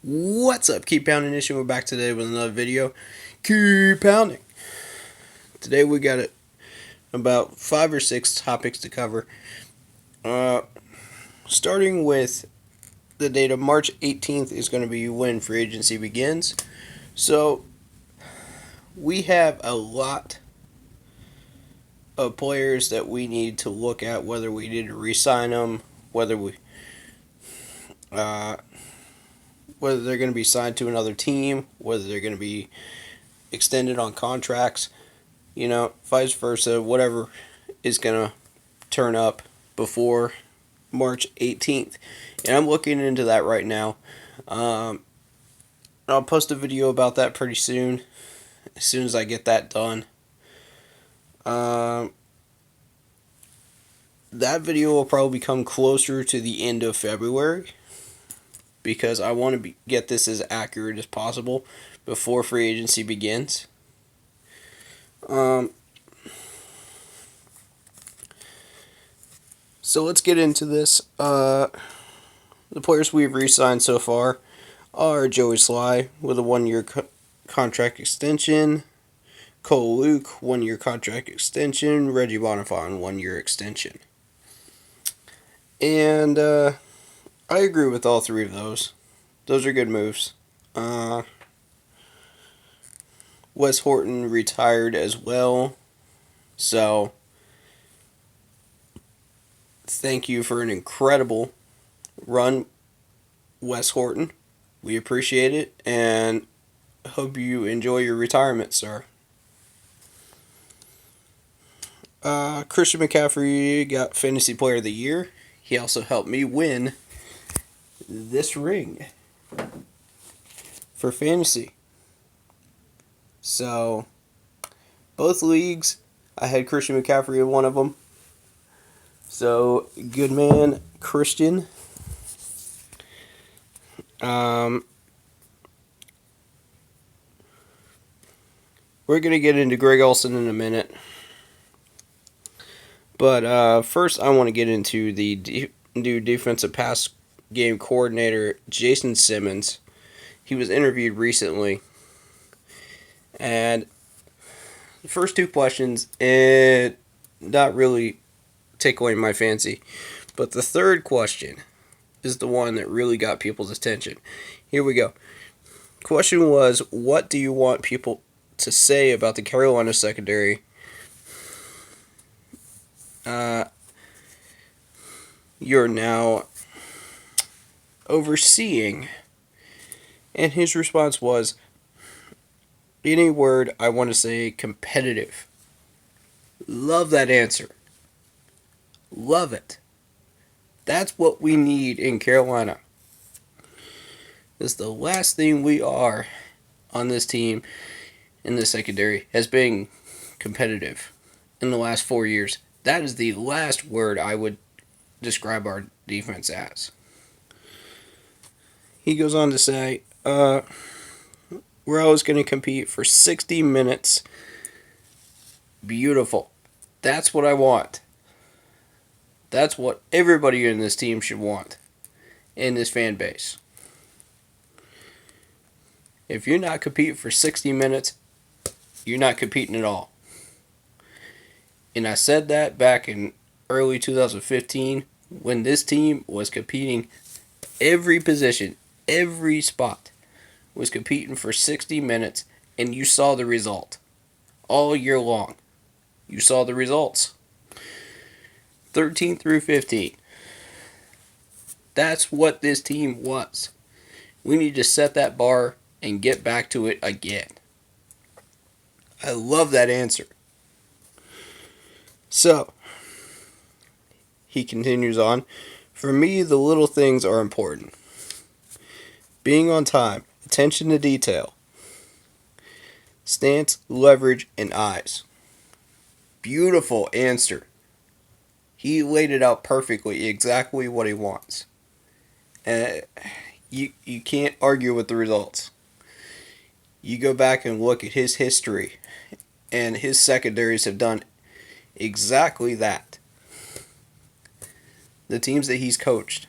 What's up, Keep Pounding Nation? We're back today with another video. Keep pounding. Today we got about 5 or 6 topics to cover. Starting with the date of March 18th is going to be when free agency begins. So we have a lot of players that we need to look at, whether we need to re-sign them, whether they're going to be signed to another team, whether they're going to be extended on contracts, vice versa, whatever is going to turn up before March 18th. And I'm looking into that right now. I'll post a video about that pretty soon, as soon as I get that done. That video will probably come closer to the end of February, because I want to get this as accurate as possible before free agency begins. So let's get into this. The players we've re-signed so far are Joey Sly with a 1-year contract extension, Cole Luke 1-year contract extension, Reggie Bonifant 1-year extension. And I agree with all 3 of those. Those are good moves. Wes Horton retired as well. So, thank you for an incredible run, Wes Horton. We appreciate it, and hope you enjoy your retirement, sir. Christian McCaffrey got Fantasy Player of the Year. He also helped me win this ring for fantasy. So, both leagues, I had Christian McCaffrey in one of them. So, good man, Christian. We're going to get into Greg Olson in a minute. But first, I want to get into the new defensive pass game coordinator, Jason Simmons. He was interviewed recently. And the first 2 questions, not really tickling my fancy. But the third question is the one that really got people's attention. Here we go. Question was, what do you want people to say about the Carolina secondary? You're now overseeing. And his response was, any word, I want to say competitive. Love that answer. Love it. That's what we need in Carolina. This is the last thing we are on this team in the secondary has been competitive in the last 4 years. That is the last word I would describe our defense as. He goes on to say, we're always going to compete for 60 minutes. Beautiful. That's what I want. That's what everybody in this team should want in this fan base. If you're not competing for 60 minutes, you're not competing at all. And I said that back in early 2015 when this team was competing every position, every spot was competing for 60 minutes, and you saw the result all year long. You saw the results. 13 through 15. That's what this team was. We need to set that bar and get back to it again. I love that answer. So, he continues on. For me, the little things are important. Being on time, attention to detail, stance, leverage, and eyes. Beautiful answer. He laid it out perfectly, exactly what he wants. You can't argue with the results. You go back and look at his history, and his secondaries have done exactly that. The teams that he's coached.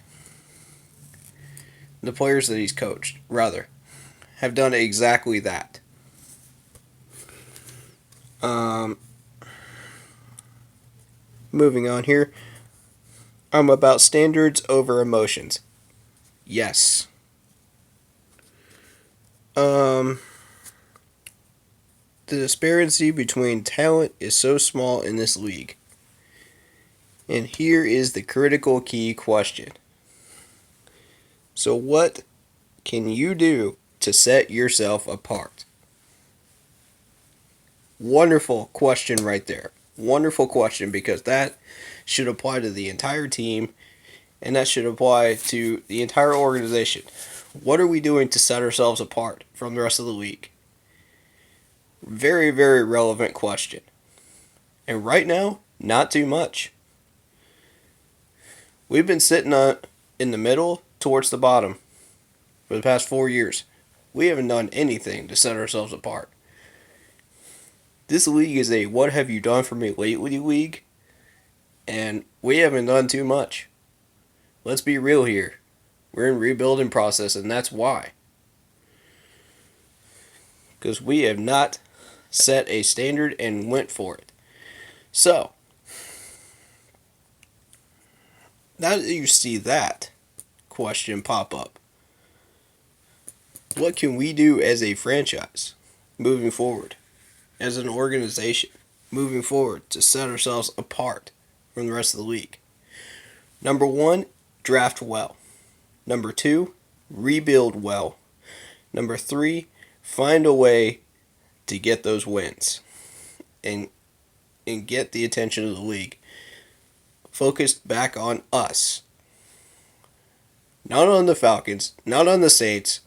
the players that he's coached, rather, have done exactly that. Um, Moving on here. I'm about standards over emotions. Yes. The disparity between talent is so small in this league. And here is the critical key question. So, what can you do to set yourself apart? Wonderful question right there. Wonderful question, because that should apply to the entire team and that should apply to the entire organization. What are we doing to set ourselves apart from the rest of the league? Very, very relevant question. And right now, not too much. We've been sitting in the middle towards the bottom for the past 4 years. We haven't done anything to set ourselves apart. This league is a what have you done for me lately league, and we haven't done too much. Let's be real here. We're in rebuilding process, and that's why. Because we have not set a standard and went for it. So, now that you see that question pop up, what can we do as a franchise moving forward? As an organization moving forward to set ourselves apart from the rest of the league? Number 1, draft well. Number 2, rebuild well. Number 3, find a way to get those wins and get the attention of the league focused back on us. Not on the Falcons, not on the Saints,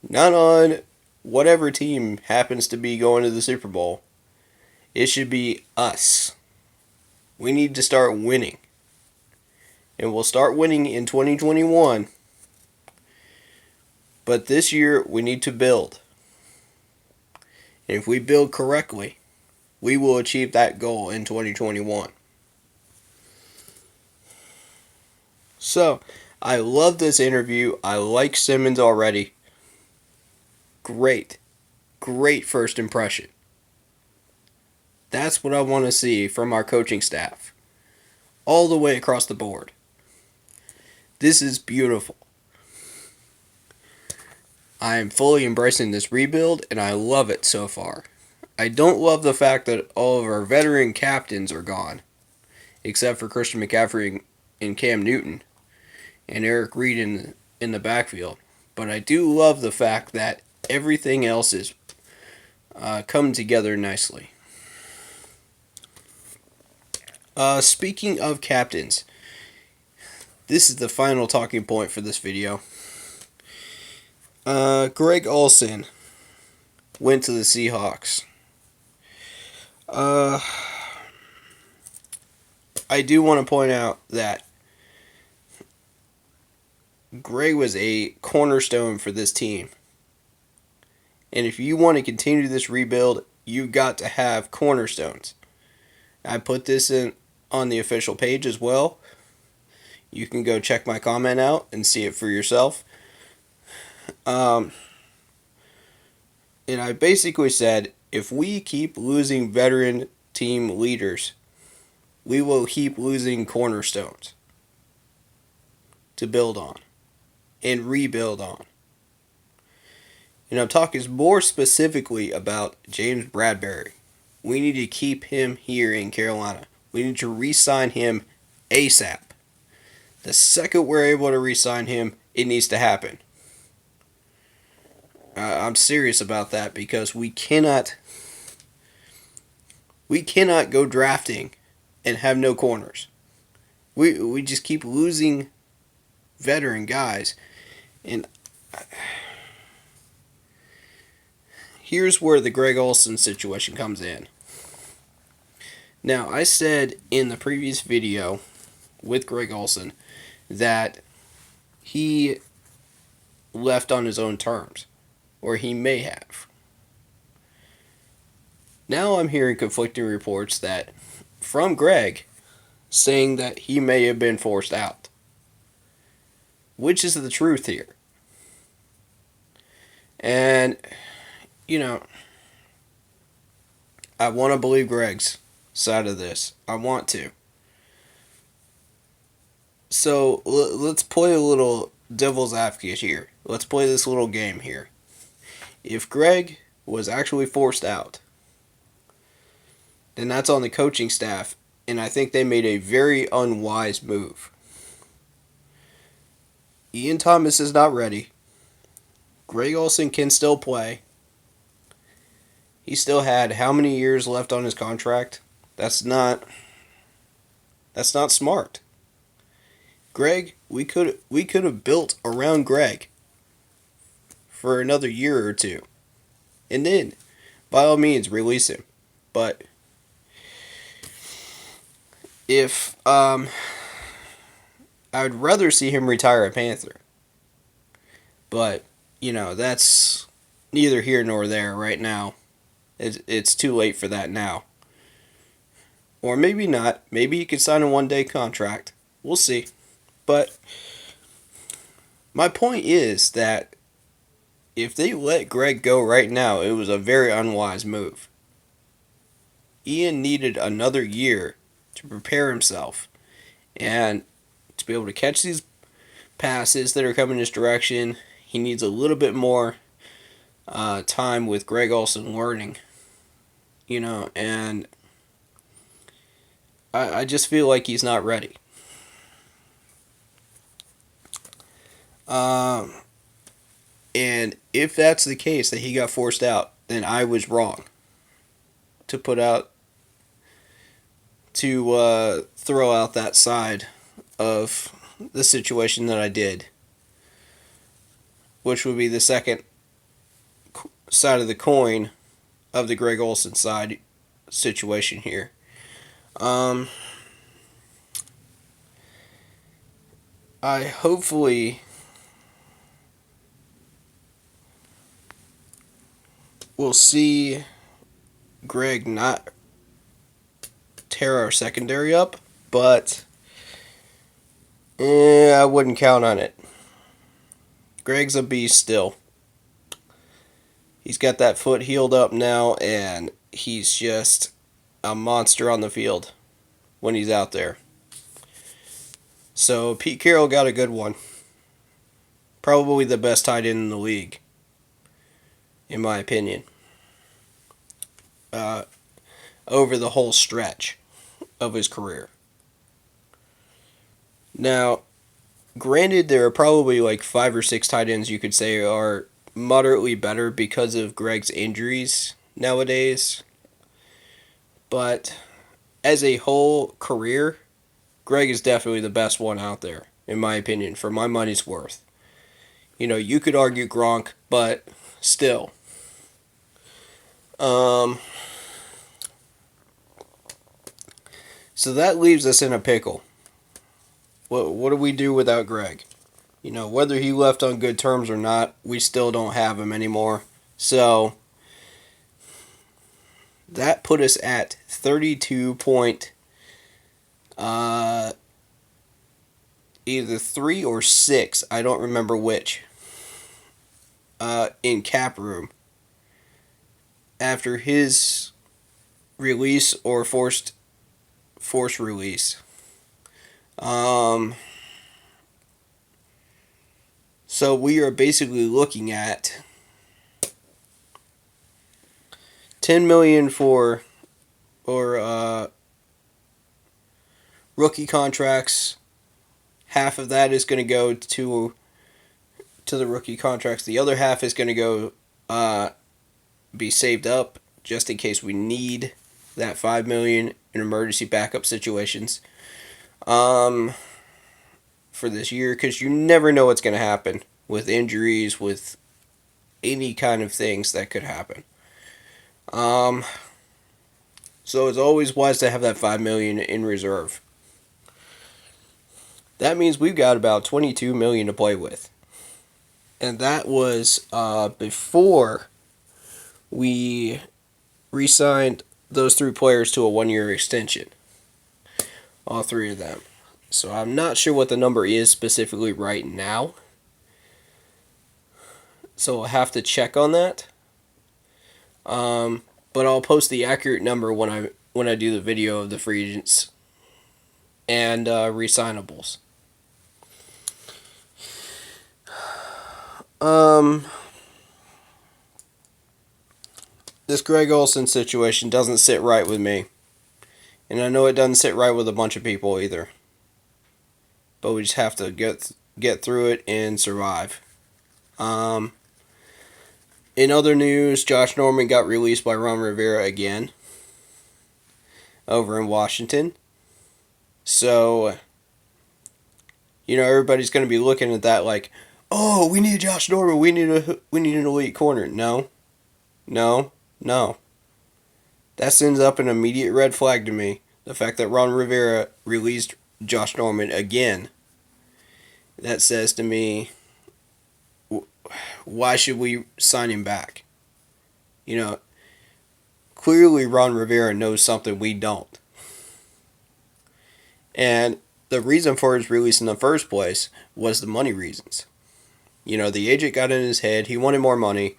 not on whatever team happens to be going to the Super Bowl. It should be us. We need to start winning. And we'll start winning in 2021. But this year, we need to build. And if we build correctly, we will achieve that goal in 2021. So, I love this interview. I like Simmons already. Great first impression. That's what I want to see from our coaching staff. All the way across the board. This is beautiful. I am fully embracing this rebuild, and I love it so far. I don't love the fact that all of our veteran captains are gone, except for Christian McCaffrey and Cam Newton, and Eric Reed in the backfield. But I do love the fact that everything else is coming together nicely. Speaking of captains, this is the final talking point for this video. Greg Olson went to the Seahawks. I do want to point out that Greg was a cornerstone for this team. And if you want to continue this rebuild, you got to have cornerstones. I put this on the official page as well. You can go check my comment out and see it for yourself. And I basically said, if we keep losing veteran team leaders, we will keep losing cornerstones to build on and rebuild on. And I'm talking more specifically about James Bradbury. We need to keep him here in Carolina. We need to re-sign him ASAP. The second we're able to re-sign him, it needs to happen. I'm serious about that because we cannot go drafting and have no corners. We just keep losing veteran guys. And here's where the Greg Olson situation comes in. Now, I said in the previous video with Greg Olson that he left on his own terms, or he may have. Now I'm hearing conflicting reports that from Greg saying that he may have been forced out. which is the truth here. And, you know, I want to believe Greg's side of this. I want to. So let's play a little devil's advocate here. Let's play this little game here. If Greg was actually forced out, then that's on the coaching staff, and I think they made a very unwise move. Ian Thomas is not ready. Greg Olson can still play. He still had how many years left on his contract? That's not smart. Greg, we could have built around Greg for another year or two. And then, by all means, release him. But if I would rather see him retire a Panther. But, that's neither here nor there right now. It's too late for that now. Or maybe not. Maybe he could sign a one-day contract. We'll see. But my point is that if they let Greg go right now, it was a very unwise move. Ian needed another year to prepare himself and to be able to catch these passes that are coming his direction. He needs a little bit more time with Greg Olson learning, and I just feel like he's not ready. And if that's the case, that he got forced out, then I was wrong to throw out that side of the situation that I did, which would be the second side of the coin of the Greg Olson side situation here. I hopefully will see Greg not tear our secondary up, but I wouldn't count on it. Greg's a beast still. He's got that foot healed up now, and he's just a monster on the field when he's out there. So Pete Carroll got a good one. Probably the best tight end in the league, in my opinion. Over the whole stretch of his career. Now, granted, there are probably like 5 or 6 tight ends you could say are moderately better because of Greg's injuries nowadays. But as a whole career, Greg is definitely the best one out there, in my opinion, for my money's worth. You could argue Gronk, but still. So that leaves us in a pickle. What do we do without Greg? Whether he left on good terms or not, we still don't have him anymore. So that put us at 32 point either 3 or 6, I don't remember which, in cap room after his release or forced release. So we are basically looking at $10 million for rookie contracts. Half of that is going to go to the rookie contracts. The other half is going to go be saved up just in case we need that $5 million in emergency backup situations for this year, because you never know what's going to happen with injuries, with any kind of things that could happen. So it's always wise to have that $5 million in reserve. That means we've got about $22 million to play with. And that was before we re-signed those 3 players to a 1-year extension. All 3 of them. So I'm not sure what the number is specifically right now. So I'll have to check on that. But I'll post the accurate number when I do the video of the free agents and resignables. This Greg Olson situation doesn't sit right with me. And I know it doesn't sit right with a bunch of people either. But we just have to get through it and survive. In other news, Josh Norman got released by Ron Rivera again over in Washington. So, everybody's going to be looking at that like, oh, we need Josh Norman. We need an elite corner. No. That sends up an immediate red flag to me. The fact that Ron Rivera released Josh Norman again. That says to me, why should we sign him back? Clearly Ron Rivera knows something we don't. And the reason for his release in the first place was the money reasons. The agent got in his head. He wanted more money.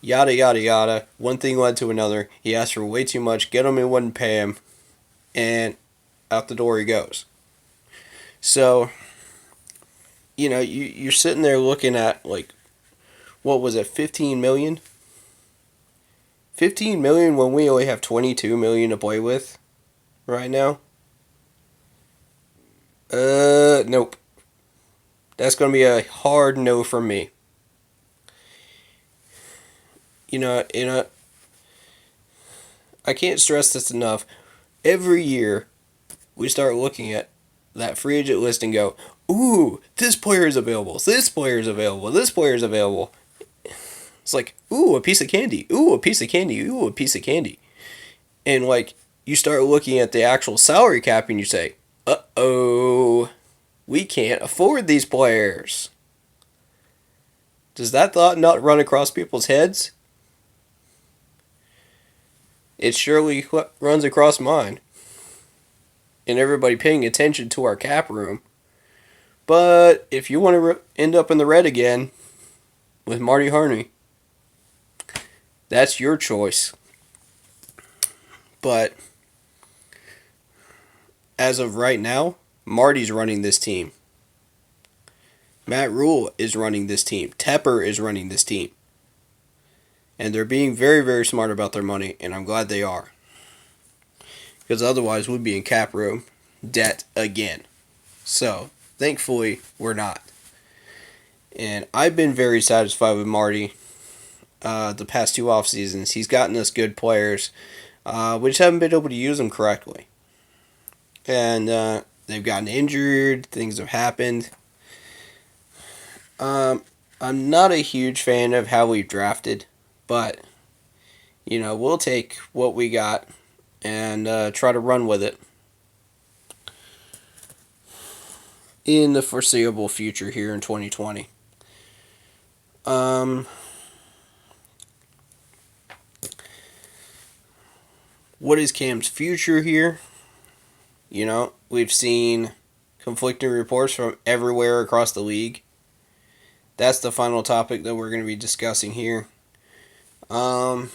Yada, yada, yada. One thing led to another. He asked for way too much. Get him and wouldn't pay him. And out the door he goes. So, you're sitting there looking at, like, what was it, 15 million? 15 million when we only have 22 million to play with right now? Nope. That's going to be a hard no from me. I can't stress this enough. Every year, we start looking at that free agent list and go, ooh, this player is available, this player is available, this player is available. It's like, ooh, a piece of candy, ooh, a piece of candy, ooh, a piece of candy. And, like, you start looking at the actual salary cap and you say, uh-oh, we can't afford these players. Does that thought not run across people's heads? It surely runs across mine. And everybody paying attention to our cap room. But if you want to end up in the red again with Marty Harney, that's your choice. But as of right now, Marty's running this team. Matt Rule is running this team. Tepper is running this team. And they're being very, very smart about their money, and I'm glad they are. Because otherwise we'd be in cap room debt again. So, thankfully, we're not. And I've been very satisfied with Marty the past 2 off seasons. He's gotten us good players. We just haven't been able to use them correctly. And they've gotten injured. Things have happened. I'm not a huge fan of how we've drafted. But, we'll take what we got and try to run with it in the foreseeable future here in 2020. What is Cam's future here? We've seen conflicting reports from everywhere across the league. That's the final topic that we're going to be discussing here. And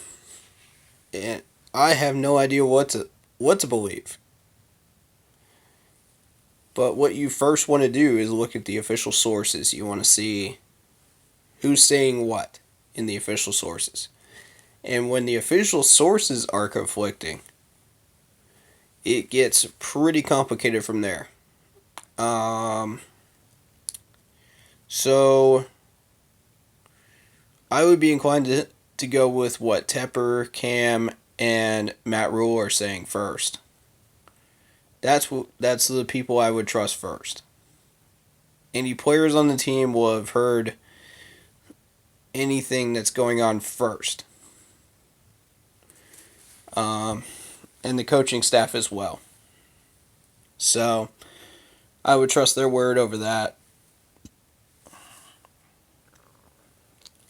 I have no idea what to believe. But what you first want to do is look at the official sources. You want to see who's saying what in the official sources. And when the official sources are conflicting, it gets pretty complicated from there. So I would be inclined to go with what Tepper, Cam, and Matt Rule are saying first. That's the people I would trust first. Any players on the team will have heard anything that's going on first. And the coaching staff as well. So I would trust their word over that.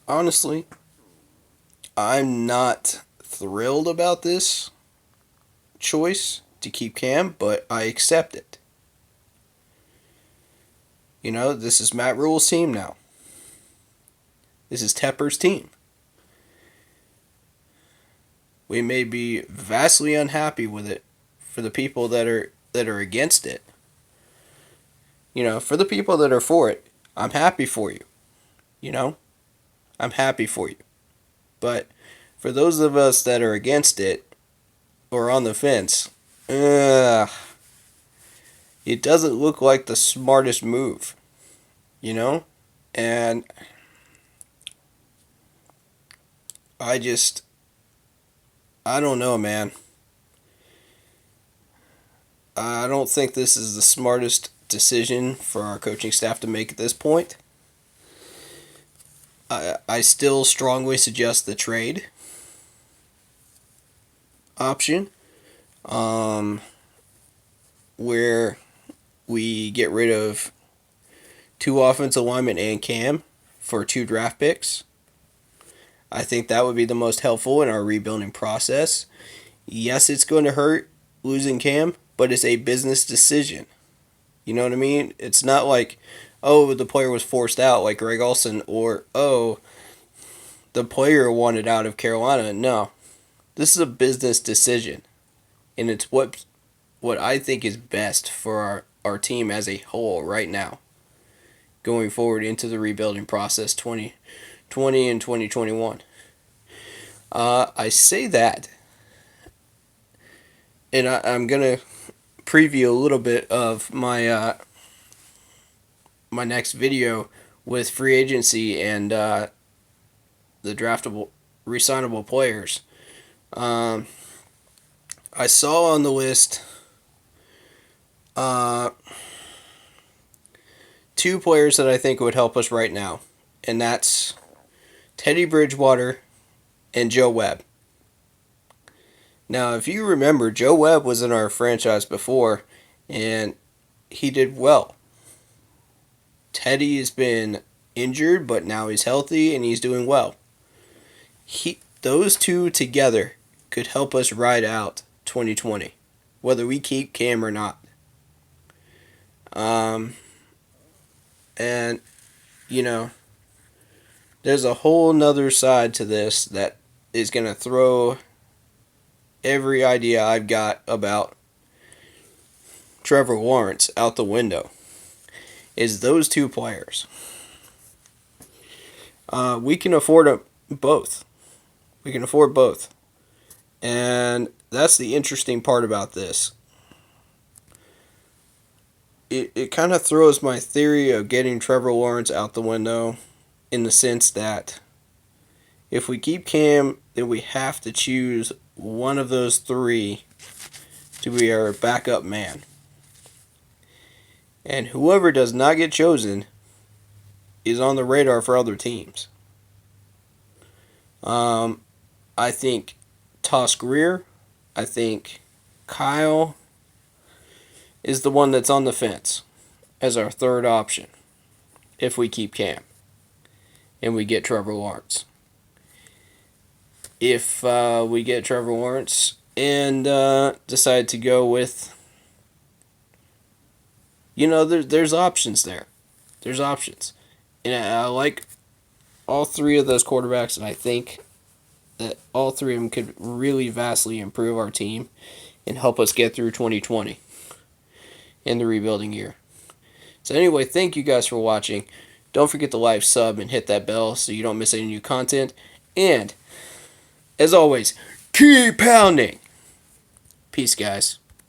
Honestly, I'm not thrilled about this choice to keep Cam, but I accept it. You know, this is Matt Rule's team now. This is Tepper's team. We may be vastly unhappy with it for the people that are against it. You know, for the people that are for it, I'm happy for you. You know, I'm happy for you. But for those of us that are against it or on the fence, it doesn't look like the smartest move. You know, and I don't know, man. I don't think this is the smartest decision for our coaching staff to make at this point. I still strongly suggest the trade option, where we get rid of 2 offensive linemen and Cam for 2 draft picks. I think that would be the most helpful in our rebuilding process. Yes, it's going to hurt losing Cam, but it's a business decision. You know what I mean? It's not like, oh, the player was forced out like Greg Olson, or, oh, the player wanted out of Carolina. No. This is a business decision. And it's what I think is best for our team as a whole right now, going forward into the rebuilding process 2020 and 2021. I say that, and I'm going to preview a little bit of my my next video with free agency and the draftable, resignable players. I saw on the list 2 players that I think would help us right now, and that's Teddy Bridgewater and Joe Webb. Now, if you remember, Joe Webb was in our franchise before, and he did well. Teddy has been injured, but now he's healthy and he's doing well. Those 2 together could help us ride out 2020, whether we keep Cam or not. And, you know, there's a whole nother side to this that is going to throw every idea I've got about Trevor Lawrence out the window, is those 2 players. We can afford both. We can afford both. And that's the interesting part about this. It kind of throws my theory of getting Trevor Lawrence out the window, in the sense that if we keep Cam, then we have to choose one of those 3 to be our backup man. And whoever does not get chosen is on the radar for other teams. I think Toss Greer, I think Kyle is the one that's on the fence as our 3rd option if we keep Cam and we get Trevor Lawrence. If we get Trevor Lawrence and decide to go with, you know, there's options there. There's options. And I like all 3 of those quarterbacks, and I think that all 3 of them could really vastly improve our team and help us get through 2020 in the rebuilding year. So anyway, thank you guys for watching. Don't forget to like, sub, and hit that bell so you don't miss any new content. And, as always, keep pounding. Peace, guys.